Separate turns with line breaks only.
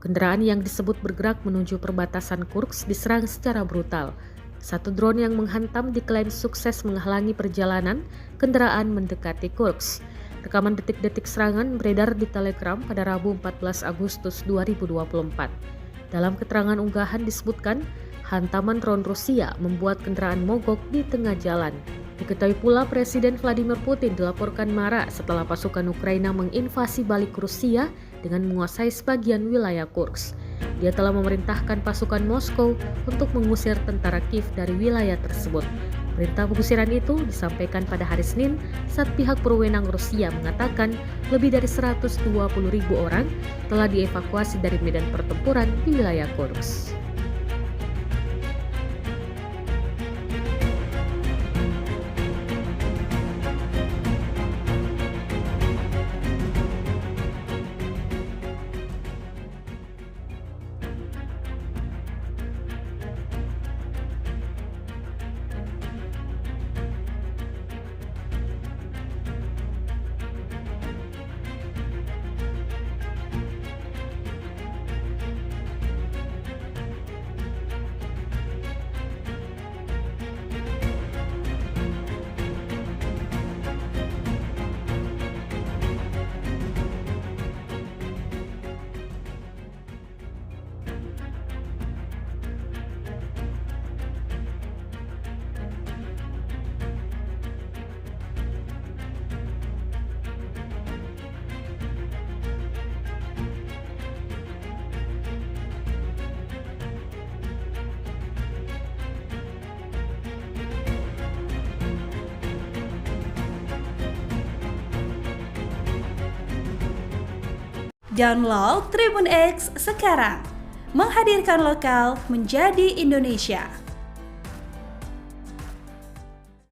Kendaraan yang disebut bergerak menuju perbatasan Kursk diserang secara brutal. Satu drone yang menghantam diklaim sukses menghalangi perjalanan kendaraan mendekati Kursk. Rekaman detik-detik serangan beredar di Telegram pada Rabu 14 Agustus 2024. Dalam keterangan unggahan disebutkan, hantaman drone Rusia membuat kendaraan mogok di tengah jalan. Diketahui pula Presiden Vladimir Putin dilaporkan marah setelah pasukan Ukraina menginvasi balik Rusia dengan menguasai sebagian wilayah Kursk. Dia telah memerintahkan pasukan Moskow untuk mengusir tentara Kiev dari wilayah tersebut. Perintah pengusiran itu disampaikan pada hari Senin saat pihak berwenang Rusia mengatakan lebih dari 120.000 orang telah dievakuasi dari medan pertempuran di wilayah Kursk.
Download Tribun X sekarang, menghadirkan lokal menjadi Indonesia.